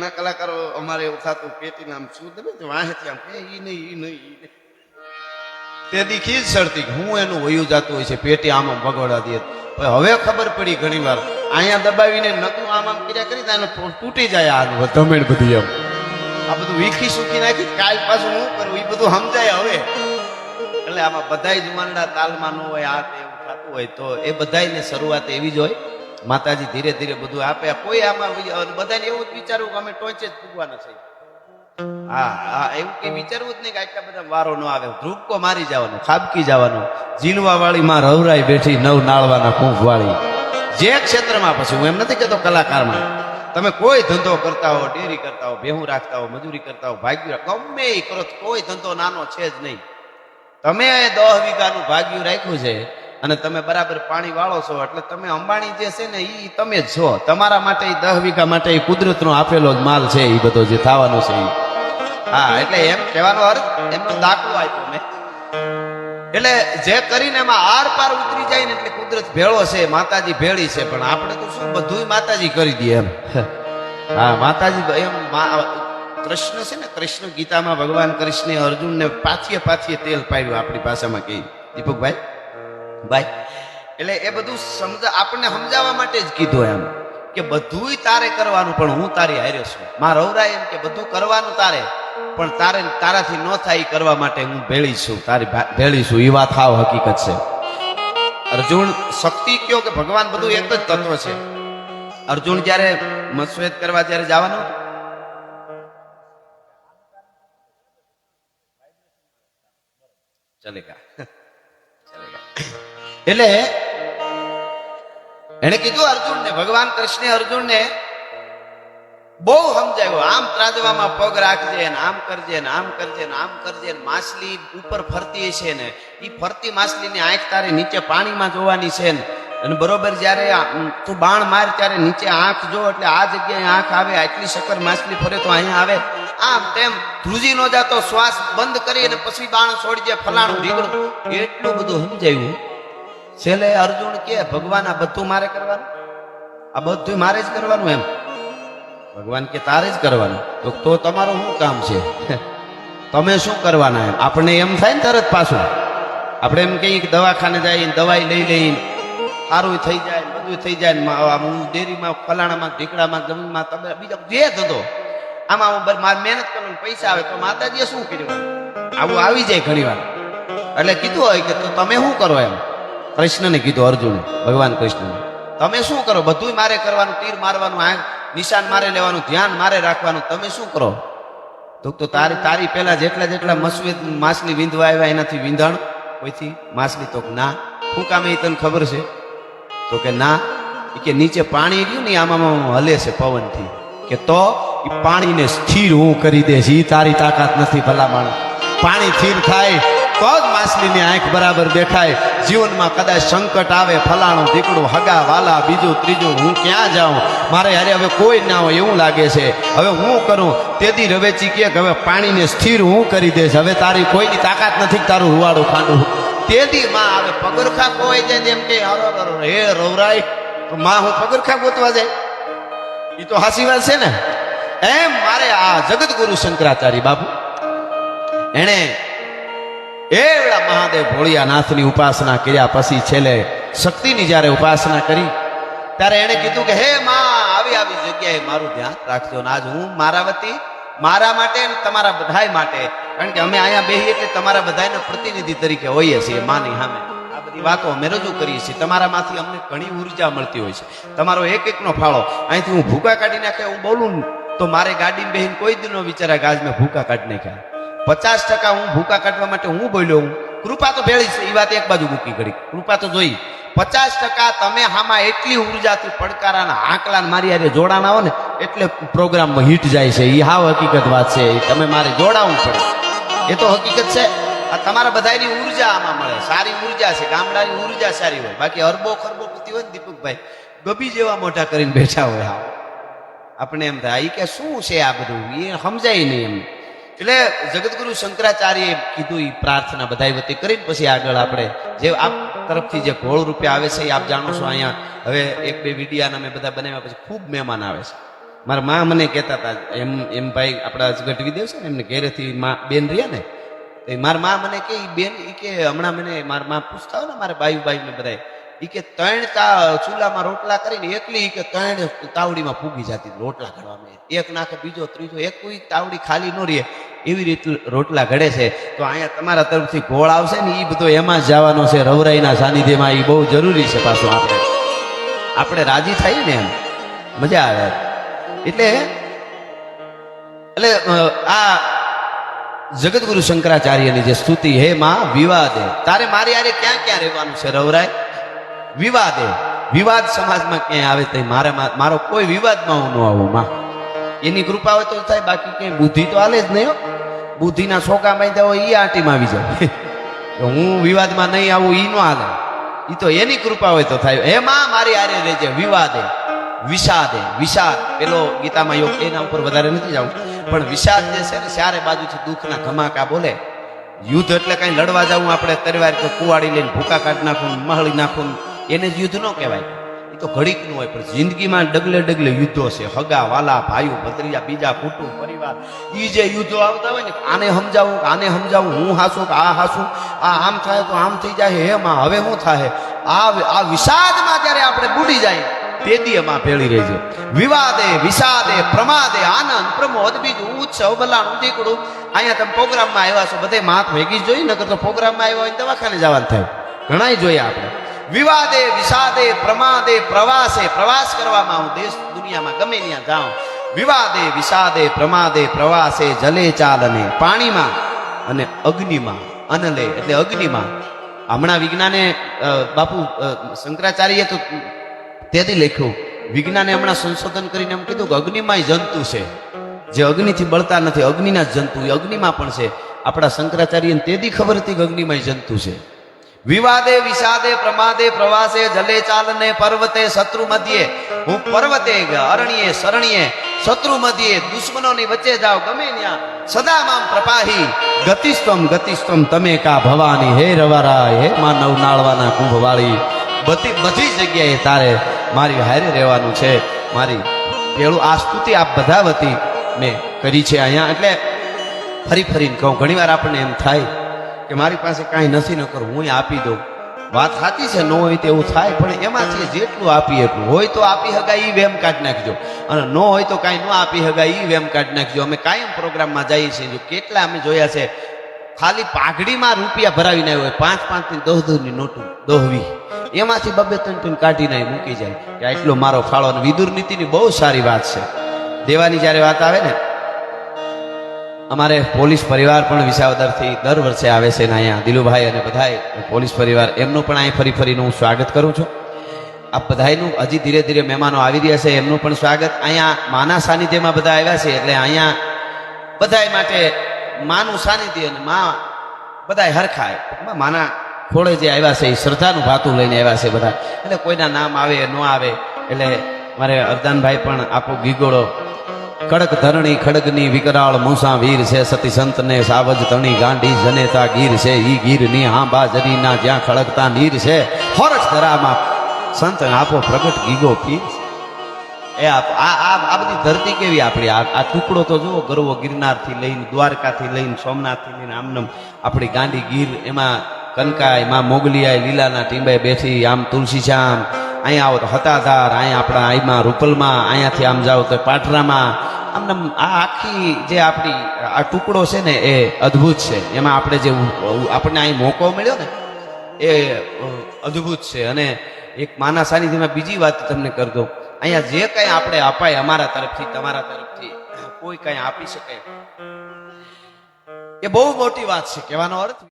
ઘણા કલાકારો અમારે એવું થતું પેટી નામ શું તમે વાહેથી આમ ઈ નહીં તે દીખી જ સરતી હું એનું વયું જતું હોય છે પેટી આમ ભગવડા દે. હવે ખબર પડી ઘણી વાર અહીંયા દબાવીને નકરું આમ કર્યા કરી એને તૂટી જાય આ ધમેણ બધી એમ આ બધું વીખી સૂકી નાખી કાલ પાછું હું કરું એ બધું સમજાય હવે. એટલે આમાં બધાય જ મંડા તાલમાં ન હોય આ એવું થતું હોય તો એ બધાયને શરૂઆત એવી જ હોય. માતાજી ધીરે ધીરે બધું આપે. કોઈ આમાં બધાને એવું જ વિચારવું કે અમે ટોચે જ પૂગવાના છે. હા એવું કઈ વિચારવું જ નહીં કે આટલા બધા વારો ન આવે. ધ્રુપકો મારી જવાનું, ખાબકી જવાનું. જીનવા વાળી માં રવરાઈ બેઠી નવ નાળવાના કૂંભ વાળી. જે ક્ષેત્રમાં પછી હું એમ નથી કહેતો કલાકારમાં તમે કોઈ ધંધો કરતા હો, ડેરી કરતા હો, ભેહું રાખતા હો, મજૂરી કરતા હો, ભાગ્યું ગમે એ કરો કોઈ ધંધો નાનો છે જ નહીં. તમે 10 વીઘાનું ભાગ્યું રાખ્યું છે અને તમે બરાબર પાણી વાળો છો એટલે તમે અંબાણી જે છે ને એ તમે જ છો. તમારા માટે 10 વીઘા માટે એ કુદરતનો આપેલો જ માલ છે એ બધો જે થવાનો છે. હા એટલે એમ કહેવાનો અર્થ એમનો દાખલો આપ્યો મેં. એટલે જે કરીને એમાં આર પાર ઉતરી જાય ને એટલે કુદરત ભેળો છે, માતાજી ભેળી છે. પણ આપણે તો શું બધું માતાજી કરી દે એમ. હા માતાજી એમ કૃષ્ણ છે ને, કૃષ્ણ ગીતામાં ભગવાન કૃષ્ણે અર્જુનને પાથીએ તેલ પાડ્યું આપણી ભાષામાં કહી દીપકભાઈ ભાઈ. એટલે એ બધું આપણને સમજાવવા માટે જ કીધું એમ કે બધુંય તારે કરવાનું પણ હું તારી હારે છું. મારા રવરાય એમ કે બધું કરવાનું તારે પણ તારાથી ન થાય કરવા માટે હું ભેળી છું, તારી ભેળી છું. એ વાત હાવ હકીકત છે. અર્જુન શક્તિ કયો કે ભગવાન બધું એક જ તત્વ છે. અર્જુન જયારે મતશ્વેત કરવા જયારે જવાનું ચલેગા એટલે એને કીધું અર્જુનને, ભગવાન કૃષ્ણે અર્જુનને બહુ સમજાવ્યો. આમ ત્રાજવામાં પગ રાખજે ને આમ કરજે ને આમ કરજે ને આમ કરજે. માછલી ઉપર ફરતી છે ને એ ફરતી માછલીની આંખ તારે નીચે પાણીમાં જોવાની છે ને અને બરોબર જયારે તું બાણ માર ત્યારે નીચે આંખ જો એટલે આ જગ્યાએ આંખ આવે. આટલી સકર માછલી ફરે તો અહીંયા આવે. આમ તેમ ધ્રુજી નો જાતો શ્વાસ બંધ કરી અને પછી બાણ છોડજે ફલાણું ઢીકણું. એટલું બધું સમજાયું. છેલ્લે અર્જુન કે ભગવાન આ બધું મારે કરવાનું, આ બધું મારે જ કરવાનું એમ. ભગવાન કે તારે જ કરવાનું. તો તમારું શું કામ છે? તમે શું કરવાના એમ. આપણે એમ થાય ને તરત પાછું આપણે એમ કહીએ કે દવાખાને જઈને દવાઈ લઈ લઈને સારું થઈ જાય, બધું થઈ જાય. હું ડેરીમાં ફલાણામાં ઢીકડામાં જમીનમાં તમે બીજા જે ધંધો આમાં હું મારે મહેનત કરવાની પૈસા આવે તો માતાજીએ શું કર્યું? આવું આવી જાય ઘણી વાર. એટલે કીધું હોય કે તો તમે શું કરો એમ. કૃષ્ણને કીધું અર્જુને, ભગવાન કૃષ્ણને તમે શું કરો? બધું મારે કરવાનું, તીર મારવાનું, આંખ નિશાન મારે લેવાનું, ધ્યાન મારે રાખવાનું. તમે શું કરો? તો તારી પેલા જેટલા મસવેદ માછલી વીંધવા આવ્યા એનાથી વીંધાણ કોઈથી માછલી? તો ના. શું કામ એ તને ખબર છે? તો કે ના. એ કે નીચે પાણી રહ્યું ને આમાં હલે છે પવનથી કે તો એ પાણીને સ્થિર હું કરી દઈશ. એ તારી તાકાત નથી ભલામણ. પાણી સ્થિર થાય તો જ માછલીની આંખ બરાબર દેખાય. જીવનમાં કદાચ સંકટ આવે, ફલાણું ઢીકડું, હગા વાલા, બીજું ત્રીજું, હું ક્યાં જાઉં, મારે હારે હવે કોઈ ના હોય એવું લાગે છે, હવે હું કરું? તેથી રવેચી કે હવે પાણીને સ્થિર હું કરી દઈશ. હવે તારી કોઈની તાકાત નથી તારું રૂવાડું ખાંડું. તેથી માં આવે પગરખા ખોવાઈ જાય એમ કે હે રવરાય તો માં હું પગરખા ગોતવા જાય? એ તો હાસી વાત છે ને. એમ મારે આ જગતગુરુ શંકરાચાર્ય બાપુ એને એવડા મહાદેવ ભોળિયાનાથની ઉપાસના કર્યા પછી છેલ્લે શક્તિની જ્યારે ઉપાસના કરી ત્યારે એને કીધું કે હે માં આવી જગ્યાએ મારું ધ્યાન રાખજો. ને આજ હું મારા વતી મારા માટે તમારા બધાય માટે, કારણ કે અમે અહીંયા બેહીએ એટલે તમારા બધાના પ્રતિનિધિ તરીકે હોઈએ છીએ માની સામે. આ બધી વાતો અમે રજૂ કરીએ છીએ. તમારામાંથી અમને ઘણી ઉર્જા મળતી હોય છે. તમારો એકનો ફાળો. અહીંથી હું ભૂકા કાઢી નાખે હું બોલું તો મારે ગાડીમાં બેહીને કોઈ દી ન વિચારે કે આજ મેં ભૂકા કાઢી નાખ્યા. 50% હું ભૂકા કાઢવા માટે હું બોલ્યો હું. કૃપા તો ભેળી છે એ વાત એક બાજુ મૂકી કરી. કૃપા તો જોઈ. 50% તમે હામાં એટલી ઉર્જાથી પડકારાના આંકલાને મારી હારે જોડાના હો ને એટલે પ્રોગ્રામમાં હિટ જાય છે. એ હાવ હકીકત વાત છે. તમે મારે જોડાવવું પડે. એ તો હકીકત છે. આ તમારા બધાની ઉર્જા આમાં મળે. સારી ઉર્જા છે. ગામડાની ઉર્જા સારી હોય. બાકી અરબો ખરબોપતિ હોય ને દીપકભાઈ ગબી જેવા મોટા કરીને બેઠા હોય. હાવ આપણે એમ થાય એ કે શું છે આ બધું, એ સમજાય નહીં એમ. એટલે જગતગુરુ શંકરાચાર્યએ કીધું એ પ્રાર્થના બધા વતી કરીને પછી આગળ આપણે જે આપ તરફથી જે ઘોળ રૂપિયા આવે છે એ આપ જાણો છો. અહીંયા હવે 1-2 વિડિયાના મેં બધા બનાવ્યા પછી ખૂબ મહેમાન આવે છે. મારા મા મને કહેતા હતા એમ ભાઈ આપણા ગઢવી દેવ છે ને એમને ઘેરેથી બેન રહ્યા ને મારા મા મને કે ઈ બેન ઈ કે હમણાં મને મારા મા પૂછતા હોય ને મારે બાયું ને બધા ઈ કે 3 ચૂલામાં રોટલા કરીને એકલી ઈ કે 3 તાવડીમાં ફૂગી જતી રોટલા ઘડવામાં એક નાખે બીજો ત્રીજો એક કોઈ તાવડી ખાલી ન રહે એવી રીતે રોટલા ઘડે છે. તો અહીંયા તમારા તરફથી ગોળ આવશે ને એ બધો એમાં જ જવાનો છે રવરાઈના સાનિધ્યમાં. એ બહુ જરૂરી છે પાછું આપણે રાજી થઈએ ને એમ મજા આવે. એટલે આ જગતગુરુ શંકરાચાર્યની જે સ્તુતિ હે માં વિવાદે તારે મારી હારે ક્યાં ક્યાં રહેવાનું છે રવરાય વિવાદે વિવાદ સમાજમાં ક્યાંય આવે તો મારો કોઈ વિવાદમાં હું ન આવું માં એની કૃપા હોય તો થાય બાકી ક્યાંય બુદ્ધિ તો હાલે જ નહીં. બુદ્ધિના શોકા બાંધ્યા હોય એ આંટીમાં આવી જાય હું વિવાદમાં નહીં આવું એ ન હાલે. એ તો એની કૃપા હોય તો થાય. હે માં મારી હારે રહેજે વિવાદે વિષાદે વિષાદ પેલો ગીતામાં યોગ એના ઉપર વધારે નથી જાઉં પણ વિષાદ જે છે ને ચારે બાજુથી દુઃખના ધમાકા બોલે. યુદ્ધ એટલે કઈ લડવા જવું આપણે તરવાર કે કુવાડી લઈને ભૂકા કાઢ નાખું મહળી નાખું એને જ યુદ્ધ ન કહેવાય. એ તો ઘડીકનું હોય પણ જિંદગીમાં ડગલે ડગલે યુદ્ધો છે. હગા વાલા ભાઈઓ ભત્રીજા બીજા કુટુંબ પરિવાર એ જે યુદ્ધો આવતા હોય ને આને સમજાવું હું હાસું કે આ હાસું આ આમ થાય તો આમ થઈ જાય. હે માં હવે શું થાય આ વિષાદમાં જ્યારે આપણે બુડી જાય તેદી માં ભેળી રહી છે. વિવાદે વિષાદે પ્રમાદે આનંદ પ્રમોદ બીજું ઉત્સવ બલાણું દીકડું. અહીંયા તમે પ્રોગ્રામમાં આવ્યા છો બધે માથ ભેગી જ જોઈ નકર તો પ્રોગ્રામમાં આવ્યા હોય દવાખાને જવાનું થાય ઘણા જોઈએ આપણે. વિવાદે વિષાદે પ્રમાદે પ્રવાસે પ્રવાસ કરવામાં હું દેશ દુનિયામાં ગમે ત્યાં જાઉં. વિવાદે વિષાદે પ્રમાદે પ્રવાસે જલે ચાલને પાણીમાં અને અગ્નિમાં અનલે એટલે અગ્નિમાં. હમણાં વિજ્ઞાને બાપુ શંકરાચાર્ય તો તેથી લખ્યું વિજ્ઞાને હમણાં સંશોધન કરીને એમ કીધું કે અગ્નિમાં જંતુ છે જે અગ્નિથી બળતા નથી. અગ્નિના જંતુ એ અગ્નિમાં પણ છે. આપણા શંકરાચાર્યને તેથી ખબર હતી કે અગ્નિમાં જંતુ છે. વિવાદે વિષાદે પ્રમાદે પ્રવાસે જલે ચાલને પર્વતે શત્રુ મધ્યે હું પર્વતે અરણ્યે શરણ્યે શત્રુ મધ્યે દુશ્મનોની વચ્ચે જાઓ ગમે ત્યાં સદા મામ પ્રપાહી ગતિસ્તમ તમે કા ભવાની. હે રવારાય હે માનવ નાળવાના કુંભવાળી બધી જગ્યાએ તારે મારી હારે રહેવાનું છે. મારી પેલું આ સ્તુતિ આપ બધા વતી મેં કરી છે અહીંયા. એટલે ફરીને કહું ઘણી વાર આપણને એમ થાય કે મારી પાસે કાંઈ નથી ન કરું હું આપી દઉં. વાત સાચી છે ન હોય તો એવું થાય પણ એમાંથી જેટલું આપી એટલું હોય તો આપી શકાય એ વેમ કાઢી નાખજો અને ન હોય તો કાંઈ ન આપી શકાય એ વેમ કાઢી નાખજો. અમે કાયમ પ્રોગ્રામમાં જઈએ છીએ કેટલા અમે જોયા છે ખાલી પાઘડીમાં રૂપિયા ભરાવીને આવ્યો હોય 5-5 ની 10 ની નોટું 10-20 એમાંથી 2-3 કાઢીને મૂકી જાય કે આટલો મારો ફાળો. અને વિદુર નીતિની બહુ સારી વાત છે. દેવાની જ્યારે વાત આવે ને અમારે પોલીસ પરિવાર પણ વિસાવદરથી દર વર્ષે આવે છે ને અહીંયા દિલુભાઈ અને બધાય પોલીસ પરિવાર એમનું પણ અહીં ફરીને હું સ્વાગત કરું છું. આ બધાયનું હજી ધીરે ધીરે મહેમાનો આવી રહ્યા છે એમનું પણ સ્વાગત. અહીંયા માના સાનિધ્યમાં બધા આવ્યા છે એટલે અહીંયા બધાય માટે માનું સાનિધ્ય અને માં બધા હરખાય માના ખોળે જે આવ્યા છે એ શ્રદ્ધાનું ભાતું લઈને આવ્યા છે બધા. એટલે કોઈના નામ આવે ન આવે એટલે મારે અરદાનભાઈ પણ આપો ગીગોળો કડક ધરણી ખડગની વિકરાળ મૂસા વીર છે સતી સંત ને સાવજ તણી ગાંડી જનેતા ગીર છે ઈ ગીરની હાંબા જરીના જ્યાં ખડકતા નીર છે હોરઠ ધરામાં સંત આપો પ્રગટ ગીગો પીર. એ આ બધી ધરતી કેવી આપણી આ ટુકડો તો જુઓ ગરવો ગિરનારથી લઈને દ્વારકાથી લઈને સોમનાથથી લઈને આમનમ આપણી ગાંડી ગીર એમાં કનકાય માં મોગલિયાય લીલાના ટીંબે બેઠી આમ તુલસીશ્યામ અહીંયા આવો તો હતાધાર અહીંયા આપણા આઈમાં રૂપલમાં અહીંયાથી આમ જાઓ તો પાટરામાં આમ આ આખી જે આપણી આ ટુકડો છે ને એ અદ્ભુત છે. એમાં આપણે જે આપણને અહીં મોકો મળ્યો ને એ અદ્ભુત છે. અને એક માના સાનિધ્યમાં બીજી વાત તમને કરી દઉં અહીંયા જે કંઈ આપણે અપાય અમારા તરફથી તમારા તરફથી કોઈ કંઈ આપી શકે એ બહુ મોટી વાત છે. કહેવાનો અર્થ